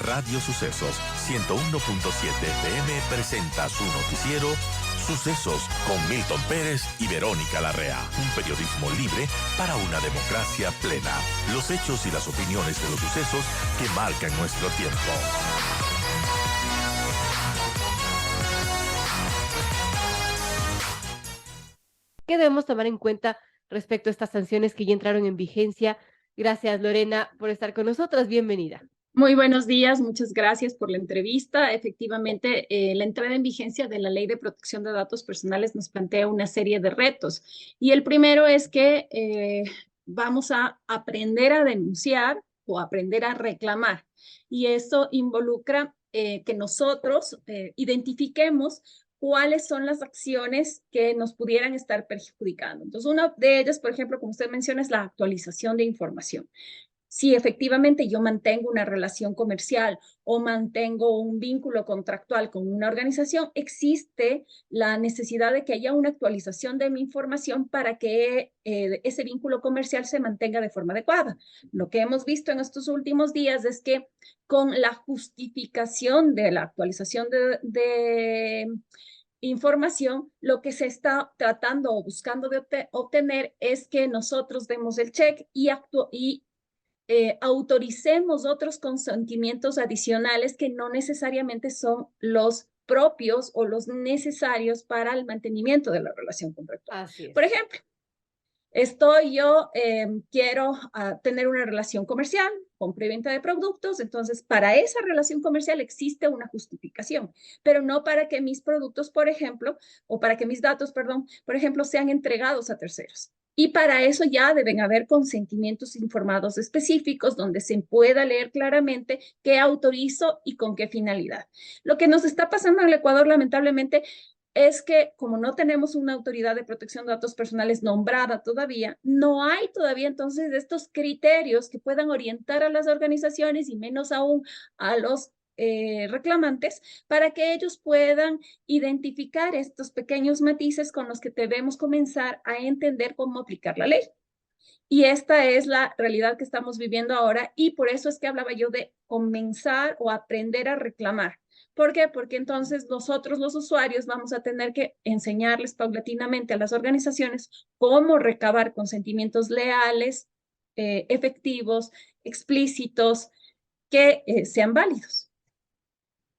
Radio Sucesos 101.7 FM presenta su noticiero Sucesos con Milton Pérez y Verónica Larrea. Un periodismo libre para una democracia plena. Los hechos y las opiniones de los sucesos que marcan nuestro tiempo. ¿Qué debemos tomar en cuenta respecto a estas sanciones que ya entraron en vigencia? Gracias, Lorena, por estar con nosotras. Bienvenida. Muy buenos días, muchas gracias por la entrevista. Efectivamente, la entrada en vigencia de la Ley de Protección de Datos Personales nos plantea una serie de retos. Y el primero es que vamos a aprender a denunciar o aprender a reclamar. Y eso involucra que nosotros identifiquemos cuáles son las acciones que nos pudieran estar perjudicando. Entonces, una de ellas, por ejemplo, como usted menciona, es la actualización de información. Si efectivamente yo mantengo una relación comercial o mantengo un vínculo contractual con una organización, existe la necesidad de que haya una actualización de mi información para que ese vínculo comercial se mantenga de forma adecuada. Lo que hemos visto en estos últimos días es que con la justificación de la actualización de información, lo que se está tratando o buscando de obtener es que nosotros demos el check y autoricemos otros consentimientos adicionales que no necesariamente son los propios o los necesarios para el mantenimiento de la relación contractual. Así es. Por ejemplo, quiero tener una relación comercial, compra y venta de productos, entonces para esa relación comercial existe una justificación, pero no para que mis productos, por ejemplo, o para que mis datos, perdón, por ejemplo, sean entregados a terceros. Y para eso ya deben haber consentimientos informados específicos donde se pueda leer claramente qué autorizo y con qué finalidad. Lo que nos está pasando en el Ecuador, lamentablemente, es que como no tenemos una autoridad de protección de datos personales nombrada todavía, no hay todavía entonces estos criterios que puedan orientar a las organizaciones y menos aún a los reclamantes para que ellos puedan identificar estos pequeños matices con los que debemos comenzar a entender cómo aplicar la ley. Y esta es la realidad que estamos viviendo ahora y por eso es que hablaba yo de comenzar o aprender a reclamar. ¿Por qué? Porque entonces nosotros los usuarios vamos a tener que enseñarles paulatinamente a las organizaciones cómo recabar consentimientos leales, efectivos, explícitos, que sean válidos.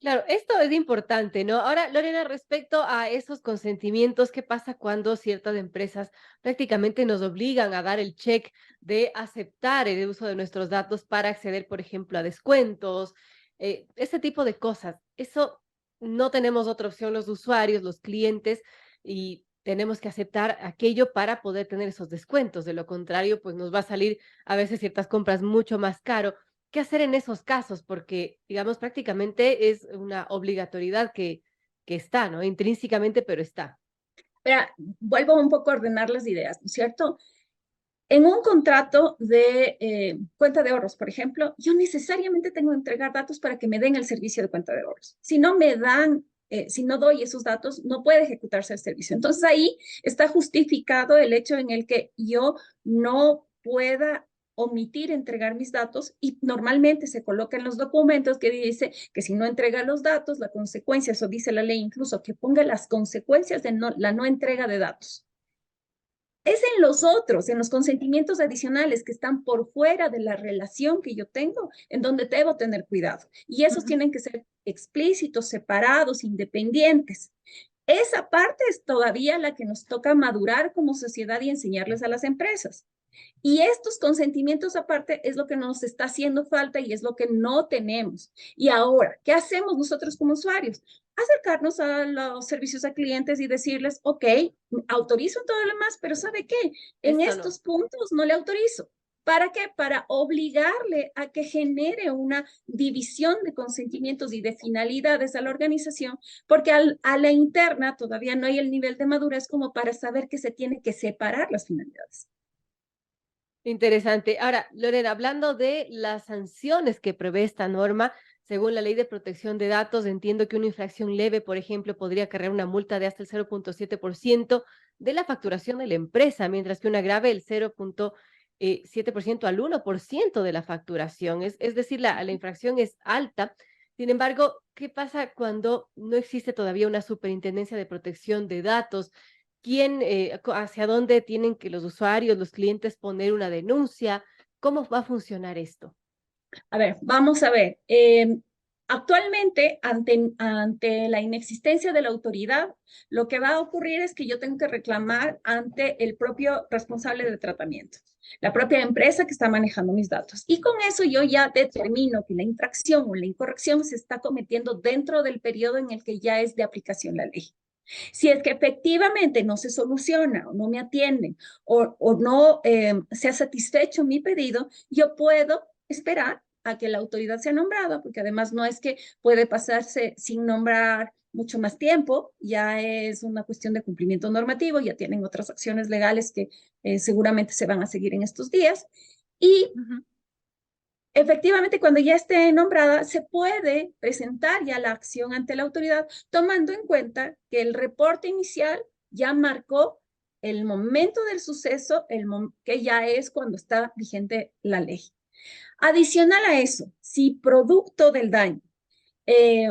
Claro, esto es importante, ¿no? Ahora, Lorena, respecto a esos consentimientos, ¿qué pasa cuando ciertas empresas prácticamente nos obligan a dar el check de aceptar el uso de nuestros datos para acceder, por ejemplo, a descuentos, ese tipo de cosas? Eso no tenemos otra opción los usuarios, los clientes, y tenemos que aceptar aquello para poder tener esos descuentos. De lo contrario, pues nos va a salir a veces ciertas compras mucho más caro. ¿Qué hacer en esos casos? Porque, digamos, prácticamente es una obligatoriedad que está, ¿no? Intrínsecamente, pero está. Vuelvo un poco a ordenar las ideas, ¿no es cierto? En un contrato de cuenta de ahorros, por ejemplo, yo necesariamente tengo que entregar datos para que me den el servicio de cuenta de ahorros. Si no me dan, si no doy esos datos, no puede ejecutarse el servicio. Entonces ahí está justificado el hecho en el que yo no pueda omitir entregar mis datos y normalmente se coloca en los documentos que dice que si no entrega los datos, la consecuencia, eso dice la ley incluso, que ponga las consecuencias de la no entrega de datos. Es en los otros, en los consentimientos adicionales que están por fuera de la relación que yo tengo, en donde debo tener cuidado. Y esos tienen que ser explícitos, separados, independientes. Esa parte es todavía la que nos toca madurar como sociedad y enseñarles a las empresas. Y estos consentimientos aparte es lo que nos está haciendo falta y es lo que no tenemos. Y ahora, ¿qué hacemos nosotros como usuarios? Acercarnos a los servicios a clientes y decirles, ok, autorizo todo lo demás, pero ¿sabe qué? En Esto no. estos puntos no le autorizo. ¿Para qué? Para obligarle a que genere una división de consentimientos y de finalidades a la organización, porque a la interna todavía no hay el nivel de madurez como para saber que se tiene que separar las finalidades. Interesante. Ahora, Lorena, hablando de las sanciones que prevé esta norma, según la Ley de Protección de Datos, entiendo que una infracción leve, por ejemplo, podría acarrear una multa de hasta el 0.7% de la facturación de la empresa, mientras que una grave el 7% al 1% de la facturación. Es decir, la infracción es alta. Sin embargo, ¿qué pasa cuando no existe todavía una superintendencia de protección de datos? ¿Hacia dónde tienen que los usuarios, los clientes poner una denuncia? ¿Cómo va a funcionar esto? A ver, vamos a ver. Actualmente, ante la inexistencia de la autoridad, lo que va a ocurrir es que yo tengo que reclamar ante el propio responsable de tratamiento, la propia empresa que está manejando mis datos. Y con eso yo ya determino que la infracción o la incorrección se está cometiendo dentro del periodo en el que ya es de aplicación la ley. Si es que efectivamente no se soluciona o no me atienden o no se ha satisfecho mi pedido, yo puedo esperar a que la autoridad sea nombrada, porque además no es que puede pasarse sin nombrar mucho más tiempo, ya es una cuestión de cumplimiento normativo, ya tienen otras acciones legales que seguramente se van a seguir en estos días. Y Ujú. efectivamente, cuando ya esté nombrada, se puede presentar ya la acción ante la autoridad, tomando en cuenta que el reporte inicial ya marcó el momento del suceso, que ya es cuando está vigente la ley. Adicional a eso, si producto del daño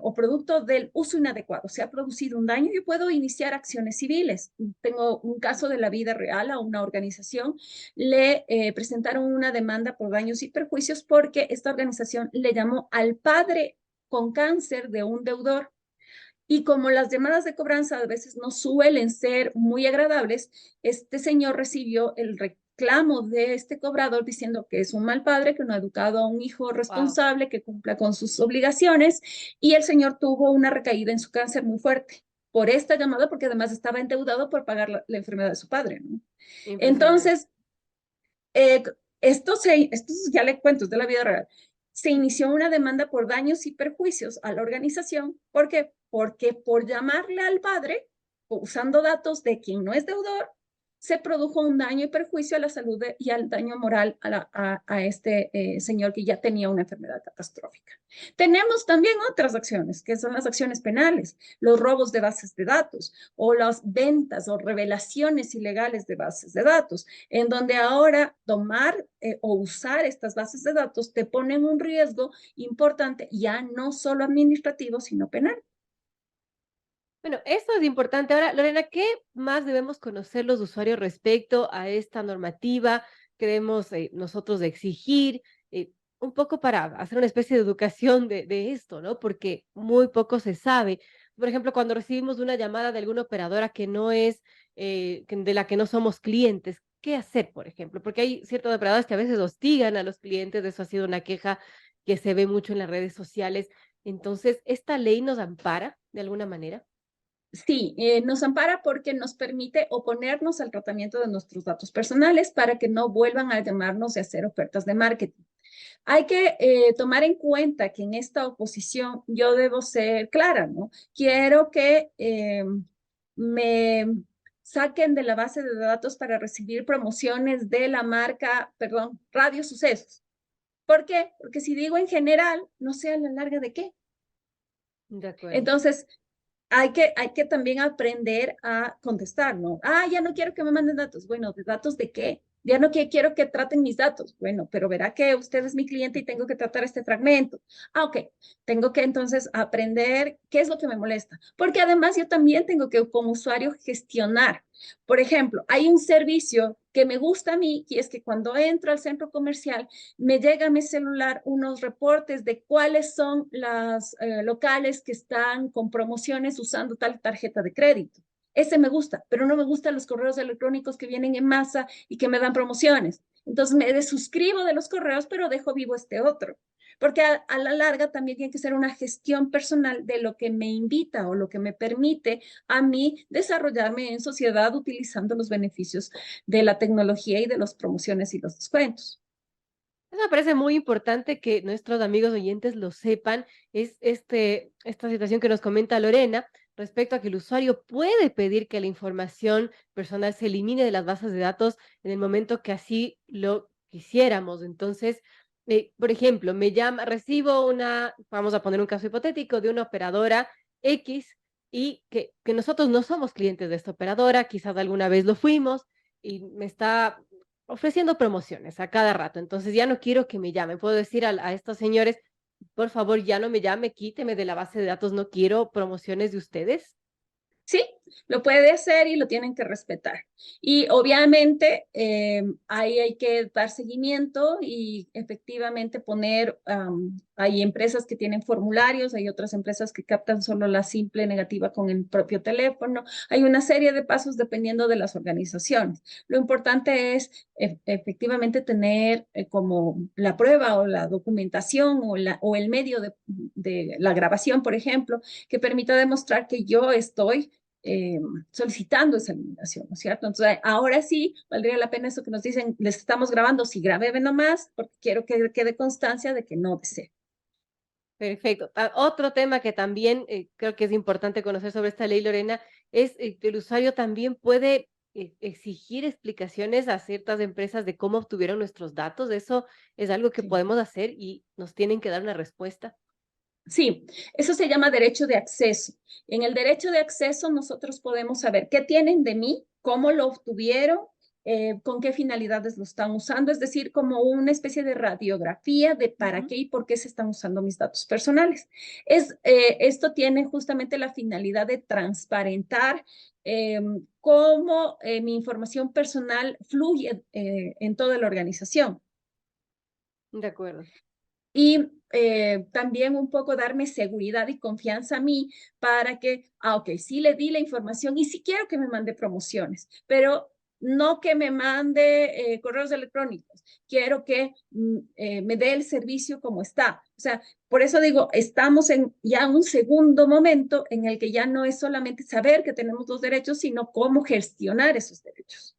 o producto del uso inadecuado se ha producido un daño, yo puedo iniciar acciones civiles. Tengo un caso de la vida real a una organización, le presentaron una demanda por daños y perjuicios porque esta organización le llamó al padre con cáncer de un deudor. Y como las llamadas de cobranza a veces no suelen ser muy agradables, este señor recibió el reclamo de este cobrador diciendo que es un mal padre, que no ha educado a un hijo Wow. responsable, que cumpla con sus obligaciones, y el señor tuvo una recaída en su cáncer muy fuerte por esta llamada, porque además estaba endeudado por pagar la enfermedad de su padre, ¿no? Impresionante. Entonces, eh, esto ya le cuento, es de la vida real. Se inició una demanda por daños y perjuicios a la organización. ¿Por qué? Porque por llamarle al padre, usando datos de quien no es deudor, se produjo un daño y perjuicio a la salud y al daño moral a este señor que ya tenía una enfermedad catastrófica. Tenemos también otras acciones, que son las acciones penales, los robos de bases de datos o las ventas o revelaciones ilegales de bases de datos, en donde ahora tomar o usar estas bases de datos te ponen un riesgo importante, ya no solo administrativo, sino penal. Bueno, esto es importante. Ahora, Lorena, ¿qué más debemos conocer los usuarios respecto a esta normativa que debemos nosotros de exigir? Un poco para hacer una especie de educación de esto, ¿no? Porque muy poco se sabe. Por ejemplo, cuando recibimos una llamada de alguna operadora que no es, de la que no somos clientes, ¿qué hacer, por ejemplo? Porque hay ciertos operadores que a veces hostigan a los clientes, eso ha sido una queja que se ve mucho en las redes sociales. Entonces, ¿esta ley nos ampara de alguna manera? Sí, nos ampara porque nos permite oponernos al tratamiento de nuestros datos personales para que no vuelvan a llamarnos y hacer ofertas de marketing. Hay que tomar en cuenta que en esta oposición yo debo ser clara, ¿no? Quiero que me saquen de la base de datos para recibir promociones de la marca, perdón, Radio Sucesos. ¿Por qué? Porque si digo en general, no sé a la larga de qué. De acuerdo. Entonces, hay que también aprender a contestar, ¿no? Ah, ya no quiero que me manden datos. Bueno, ¿de datos de qué? Ya no quiero que traten mis datos. Bueno, pero verá que usted es mi cliente y tengo que tratar este fragmento. Ah, ok. Tengo que entonces aprender qué es lo que me molesta. Porque además yo también tengo que como usuario gestionar. Por ejemplo, hay un servicio que me gusta a mí y es que cuando entro al centro comercial me llega a mi celular unos reportes de cuáles son las locales que están con promociones usando tal tarjeta de crédito. Ese me gusta, pero no me gustan los correos electrónicos que vienen en masa y que me dan promociones. Entonces me desuscribo de los correos, pero dejo vivo este otro. Porque a la larga también tiene que ser una gestión personal de lo que me invita o lo que me permite a mí desarrollarme en sociedad utilizando los beneficios de la tecnología y de las promociones y los descuentos. Eso me parece muy importante que nuestros amigos oyentes lo sepan. Es esta situación que nos comenta Lorena respecto a que el usuario puede pedir que la información personal se elimine de las bases de datos en el momento que así lo quisiéramos. Entonces, por ejemplo, recibo vamos a poner un caso hipotético de una operadora X y que nosotros no somos clientes de esta operadora, quizás alguna vez lo fuimos y me está ofreciendo promociones a cada rato. Entonces ya no quiero que me llamen. Puedo decir a estos señores, por favor, ya no me llame, quíteme de la base de datos, no quiero promociones de ustedes. Sí, lo puede hacer y lo tienen que respetar. Y obviamente ahí hay que dar seguimiento y efectivamente poner, hay empresas que tienen formularios, hay otras empresas que captan solo la simple negativa con el propio teléfono. Hay una serie de pasos dependiendo de las organizaciones. Lo importante es efectivamente tener como la prueba o la documentación o el medio de la grabación, por ejemplo, que permita demostrar que yo estoy solicitando esa eliminación, ¿no es cierto? Entonces, ahora sí, valdría la pena eso que nos dicen, les estamos grabando, si grabé nomás, porque quiero que quede constancia de que no deseo. Perfecto. Otro tema que también creo que es importante conocer sobre esta ley, Lorena, es que el usuario también puede exigir explicaciones a ciertas empresas de cómo obtuvieron nuestros datos. Eso es algo que Sí. podemos hacer y nos tienen que dar una respuesta. Sí, eso se llama derecho de acceso. En el derecho de acceso nosotros podemos saber qué tienen de mí, cómo lo obtuvieron, con qué finalidades lo están usando, es decir, como una especie de radiografía de para Ujú. qué y por qué se están usando mis datos personales. Esto tiene justamente la finalidad de transparentar cómo mi información personal fluye en toda la organización. De acuerdo. Y también un poco darme seguridad y confianza a mí para que, ok, sí le di la información y sí quiero que me mande promociones, pero no que me mande correos electrónicos, quiero que me dé el servicio como está. O sea, por eso digo, estamos en ya un segundo momento en el que ya no es solamente saber que tenemos los derechos, sino cómo gestionar esos derechos.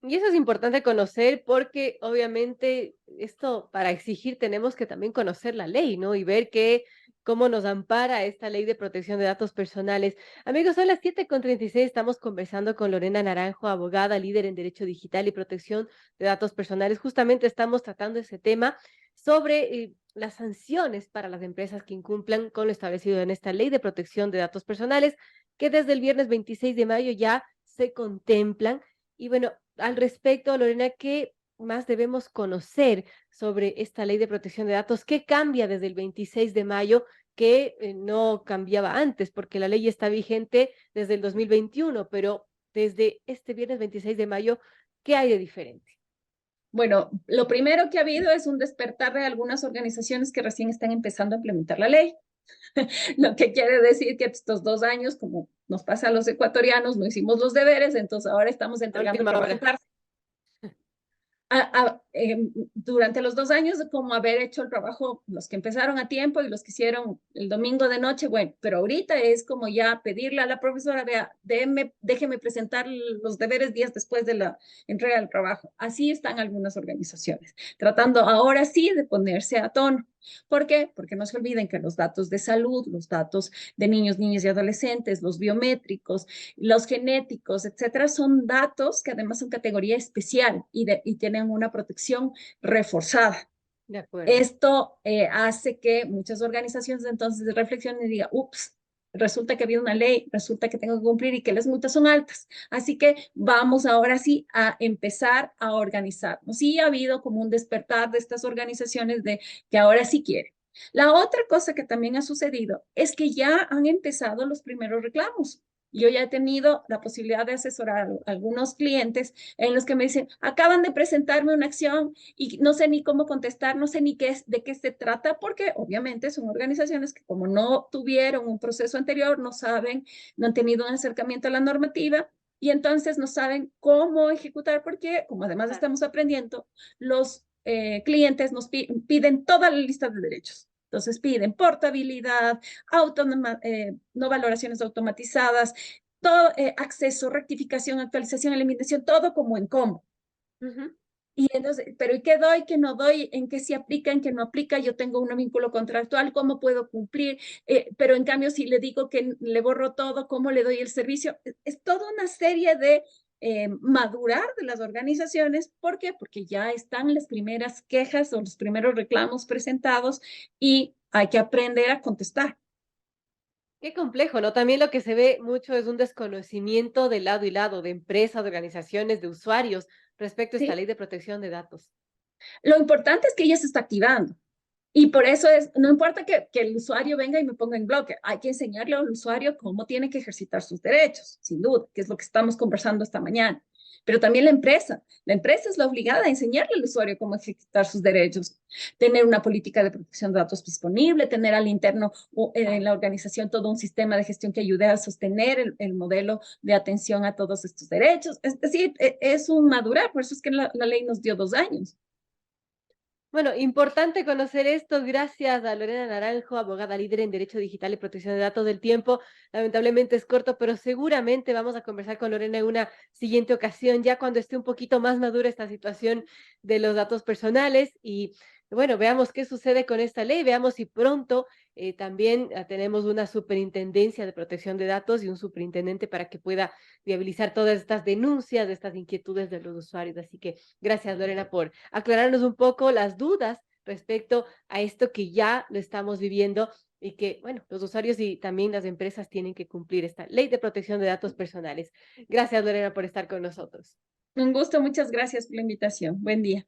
Y eso es importante conocer porque obviamente esto para exigir tenemos que también conocer la ley, ¿no? Y ver cómo nos ampara esta ley de protección de datos personales. Amigos, son las 7:36. Estamos conversando con Lorena Naranjo, abogada, líder en Derecho Digital y Protección de Datos Personales. Justamente estamos tratando ese tema sobre las sanciones para las empresas que incumplan con lo establecido en esta ley de protección de datos personales, que desde el viernes 26 de mayo ya se contemplan. Y bueno, al respecto, Lorena, ¿qué más debemos conocer sobre esta ley de protección de datos? ¿Qué cambia desde el 26 de mayo que no cambiaba antes? Porque la ley está vigente desde el 2021, pero desde este viernes 26 de mayo, ¿qué hay de diferente? Bueno, lo primero que ha habido es un despertar de algunas organizaciones que recién están empezando a implementar la ley, lo que quiere decir que estos 2 años, como nos pasa a los ecuatorianos, no hicimos los deberes, entonces ahora estamos A entregando el última trabajo hora. tarde. Durante los 2 años de como haber hecho el trabajo, los que empezaron a tiempo y los que hicieron el domingo de noche, bueno, pero ahorita es como ya pedirle a la profesora, vea, déjeme presentar los deberes días después de la entrega del trabajo. Así están algunas organizaciones, tratando ahora sí de ponerse a tono. ¿Por qué? Porque no se olviden que los datos de salud, los datos de niños, niñas y adolescentes, los biométricos, los genéticos, etcétera, son datos que además son categoría especial y tienen una protección reforzada. De acuerdo. Esto hace que muchas organizaciones entonces reflexionen y digan, ups, resulta que había una ley, resulta que tengo que cumplir y que las multas son altas. Así que vamos ahora sí a empezar a organizarnos. Sí ha habido como un despertar de estas organizaciones de que ahora sí quieren. La otra cosa que también ha sucedido es que ya han empezado los primeros reclamos. Yo ya he tenido la posibilidad de asesorar a algunos clientes en los que me dicen, acaban de presentarme una acción y no sé ni cómo contestar, no sé ni de qué se trata, porque obviamente son organizaciones que como no tuvieron un proceso anterior, no saben, no han tenido un acercamiento a la normativa y entonces no saben cómo ejecutar, porque como además Claro. estamos aprendiendo, los clientes nos piden toda la lista de derechos. Entonces piden portabilidad, no valoraciones automatizadas, todo, acceso, rectificación, actualización, eliminación, todo como en combo. Ujú. Y entonces, pero ¿y qué doy, qué no doy, en qué se aplica, en qué no aplica? Yo tengo un vínculo contractual, ¿cómo puedo cumplir? Pero en cambio, si le digo que le borro todo, ¿cómo le doy el servicio? Es toda una serie de madurar de las organizaciones. ¿Por qué? Porque ya están las primeras quejas o los primeros reclamos presentados y hay que aprender a contestar. Qué complejo, ¿no? También lo que se ve mucho es un desconocimiento de lado y lado, de empresas, de organizaciones, de usuarios, respecto a esta Sí, ley de protección de datos? lo importante es que ella se está activando. Y por eso es, no importa que el usuario venga y me ponga en bloque, hay que enseñarle al usuario cómo tiene que ejercitar sus derechos, sin duda, que es lo que estamos conversando esta mañana. Pero también la empresa es la obligada a enseñarle al usuario cómo ejercitar sus derechos, tener una política de protección de datos disponible, tener al interno o en la organización todo un sistema de gestión que ayude a sostener el modelo de atención a todos estos derechos. Es decir, es un madurar, por eso es que la ley nos dio 2 años. Bueno, importante conocer esto. Gracias a Lorena Naranjo, abogada líder en Derecho Digital y Protección de Datos del Tiempo. Lamentablemente es corto, pero seguramente vamos a conversar con Lorena en una siguiente ocasión, ya cuando esté un poquito más madura esta situación de los datos personales. Y bueno, veamos qué sucede con esta ley, veamos si pronto también tenemos una superintendencia de protección de datos y un superintendente para que pueda viabilizar todas estas denuncias, estas inquietudes de los usuarios. Así que gracias, Lorena, por aclararnos un poco las dudas respecto a esto que ya lo estamos viviendo y que, bueno, los usuarios y también las empresas tienen que cumplir esta ley de protección de datos personales. Gracias, Lorena, por estar con nosotros. Un gusto, muchas gracias por la invitación. Buen día.